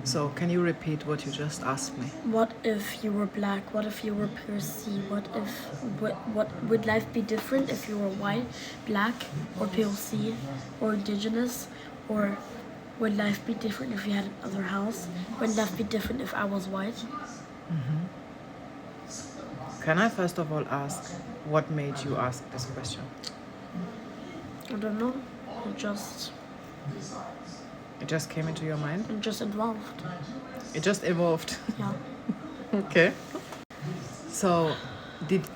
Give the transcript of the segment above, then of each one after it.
So can you repeat what you just asked me? What if you were black? What if you were pure C? What would life be different if you were white, black, or POC, or indigenous? Or would life be different if you had another house? Would life be different if I was white? Can I first of all ask what made you ask this question? I don't know. It just came into your mind? It just evolved. It just evolved. Yeah. Okay. So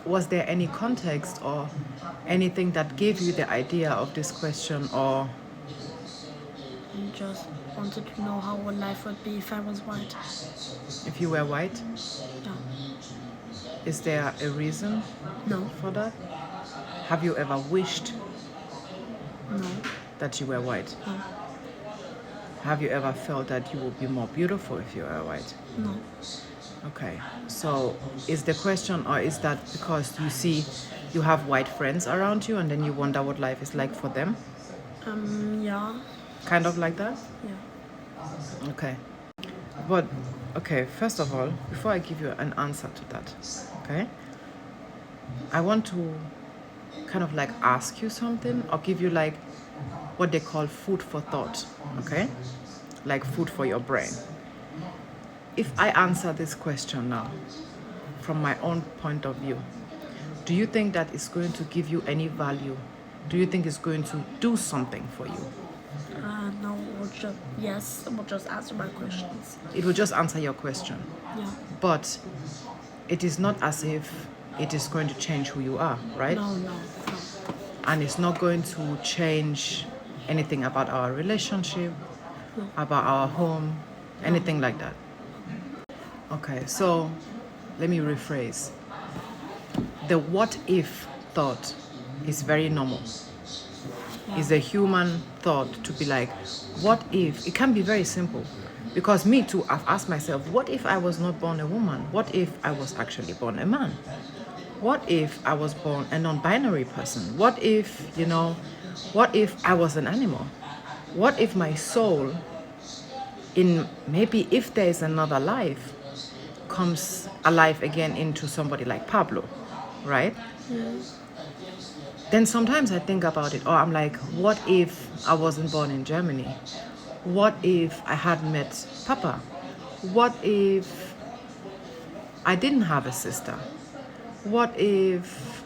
was there any context or anything that gave you the idea of this question, or I just wanted to know how would life would be if I was white. if you were white? Yeah. Is there a reason No. for that? Have you ever wished No. that you were white? No. Have you ever felt that you would be more beautiful if you were white? No. Okay, so is the question, or is that because you see you have white friends around you and then you wonder what life is like for them? Yeah. Kind of like that? Yeah. Okay. But, okay, first of all, before I give you an answer to that, okay, I want to kind of like ask you something or give you like what they call food for thought, okay? Like food for your brain. If I answer this question now from my own point of view, do you think that it's going to give you any value? Do you think it's going to do something for you? No, yes, we'll just answer my questions. It will just answer your question. Yeah. But it is not as if it is going to change who you are, right? No. And it's not going to change anything about our relationship, No. about our home, anything like that. Okay, so let me rephrase. The what if thought is very normal. Yeah. It's a human thought to be like, what if? It can be very simple. Because me too, I've asked myself, what if I was not born a woman? What if I was actually born a man? What if I was born a non-binary person? What if, what if I was an animal? What if my soul, maybe if there is another life, comes alive again into somebody like Pablo, right? Yes. Then sometimes I think about it, or I'm like, what if I wasn't born in Germany? What if I had met Papa? What if I didn't have a sister? What if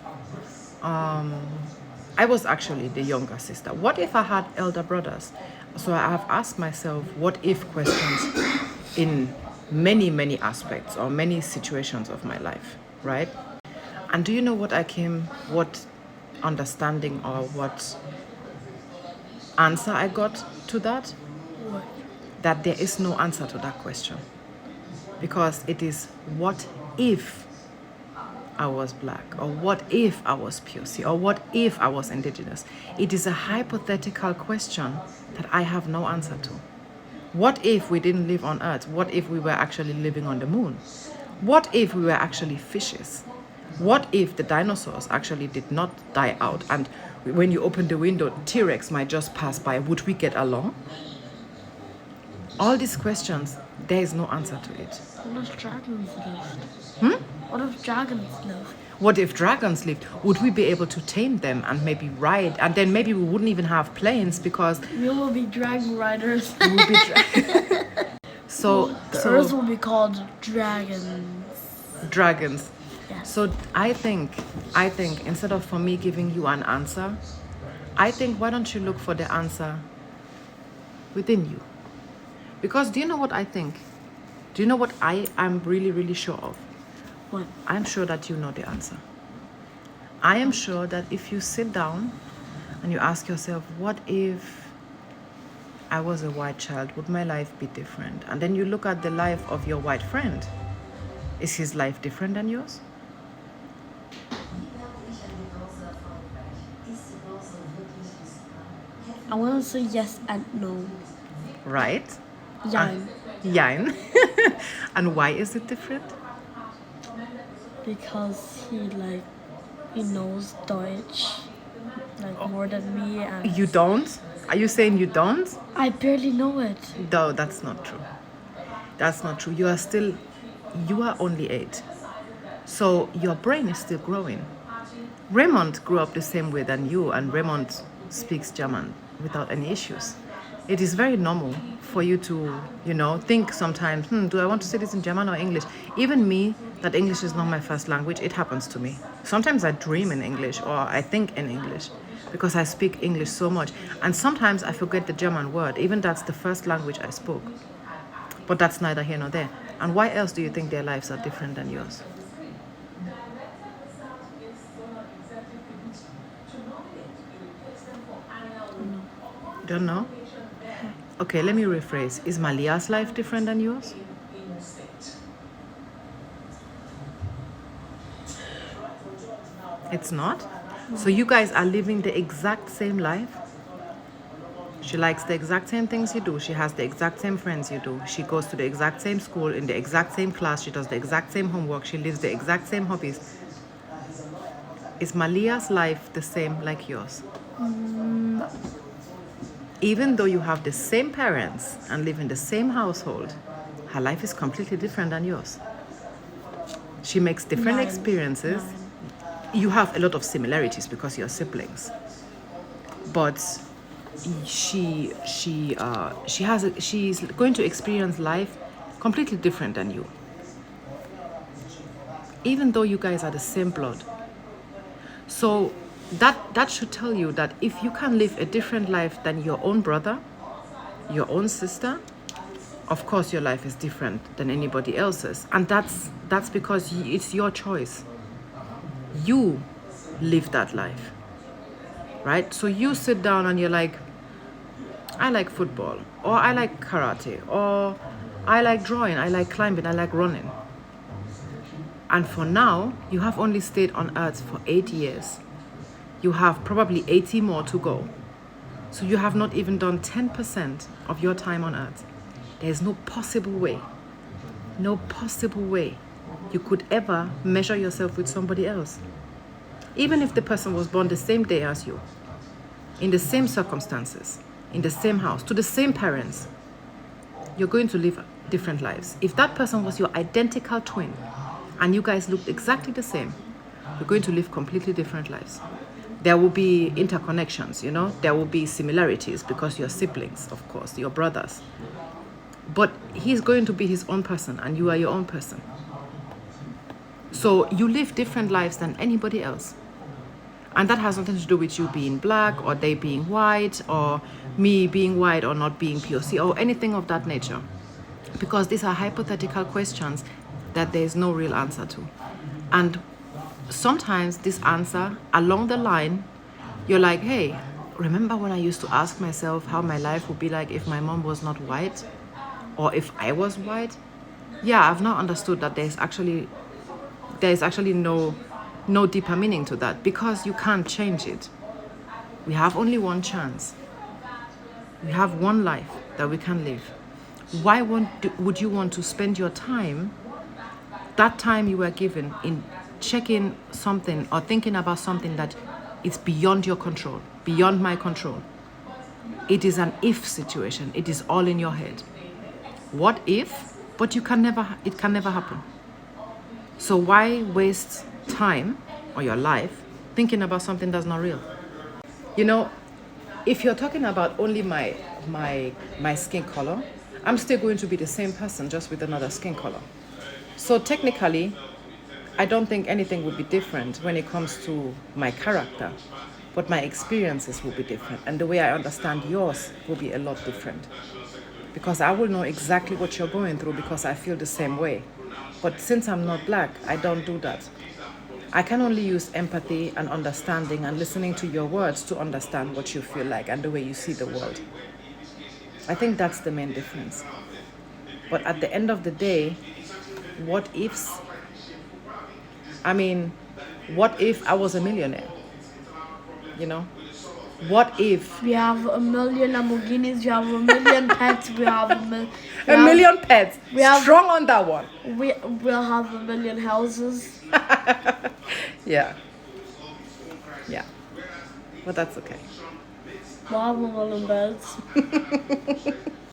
I was actually the younger sister? What if I had elder brothers? So I have asked myself what if questions in many, many aspects or many situations of my life, right? And do you know what what understanding or what answer I got to that? What? That there is no answer to that question. Because it is what if I was black, or what if I was POC, or what if I was indigenous? It is a hypothetical question that I have no answer to. What if we didn't live on Earth? What if we were actually living on the moon? What if we were actually fishes? What if the dinosaurs actually did not die out, and when you open the window, T-Rex might just pass by? Would we get along? All these questions, there is no answer to it. What if dragons lived? What if dragons lived? What if dragons lived? Would we be able to tame them and maybe ride? And then maybe we wouldn't even have planes because We will be dragon riders. we would be The Earth will be called dragons. dragons. Yes. So I think instead of for me giving you an answer, I think why don't you look for the answer within you? Because do you know what I think? Do you know what I am really, really sure of? What? I'm sure that you know the answer. I am sure that if you sit down and you ask yourself, what if I was a white child? Would my life be different? And then you look at the life of your white friend. Is his life different than yours? I want to say yes and no. Right? Jein. Jein. And why is it different? Because he knows Deutsch more than me, and You don't? Are you saying you don't? I barely know it. No, that's not true. That's not true. You are only 8. So your brain is still growing. Raymond grew up the same way than you, and Raymond speaks German without any issues. It is very normal for you to, think sometimes, do I want to say this in German or English? Even me, that English is not my first language, it happens to me. Sometimes I dream in English or I think in English because I speak English so much. And sometimes I forget the German word, even that's the first language I spoke. But that's neither here nor there. And why else do you think their lives are different than yours? Don't know? Okay, let me rephrase. Is Malia's life different than yours? It's not? So you guys are living the exact same life? She likes the exact same things you do. She has the exact same friends you do. She goes to the exact same school, in the exact same class. She does the exact same homework. She lives the exact same hobbies. Is Malia's life the same like yours? Even though you have the same parents and live in the same household, her life is completely different than yours. She makes different experiences. You have a lot of similarities because you're siblings. But she's going to experience life completely different than you. Even though you guys are the same blood. So that should tell you that if you can live a different life than your own brother, your own sister, of course your life is different than anybody else's. And that's because it's your choice. You live that life, right? So you sit down and you're like, I like football, or I like karate, or I like drawing, I like climbing, I like running. And for now, you have only stayed on Earth for 8 years. You have probably 80 more to go. So you have not even done 10% of your time on Earth. There's no possible way you could ever measure yourself with somebody else. Even if the person was born the same day as you, in the same circumstances, in the same house, to the same parents, you're going to live different lives. If that person was your identical twin and you guys looked exactly the same, you're going to live completely different lives. There will be interconnections, there will be similarities because you're siblings, of course, you're brothers. But he's going to be his own person and you are your own person. So you live different lives than anybody else. And that has nothing to do with you being black or they being white or me being white or not being POC or anything of that nature. Because these are hypothetical questions that there is no real answer to. And sometimes this answer, along the line, you're like, hey, remember when I used to ask myself how my life would be like if my mom was not white? Or if I was white? Yeah, I've now understood that there's actually no deeper meaning to that because you can't change it. We have only one chance. We have one life that we can live. Why would you want to spend your time, that time you were given, in checking something or thinking about something that is beyond your control, beyond my control? It is an if situation. It is all in your head. What if? But it can never happen. So why waste time or your life thinking about something that's not real? If you're talking about only my skin color, I'm still going to be the same person, just with another skin color. So technically, I don't think anything would be different when it comes to my character, but my experiences will be different. And the way I understand yours will be a lot different. Because I will know exactly what you're going through because I feel the same way. But since I'm not black, I don't do that. I can only use empathy and understanding and listening to your words to understand what you feel like and the way you see the world. I think that's the main difference. But at the end of the day, what ifs? What if I was a millionaire? What if? We have a million Lamborghinis, we have a million pets, we have a million pets. Strong on that one. We'll have a million houses. Yeah. But that's okay. We'll have a million beds.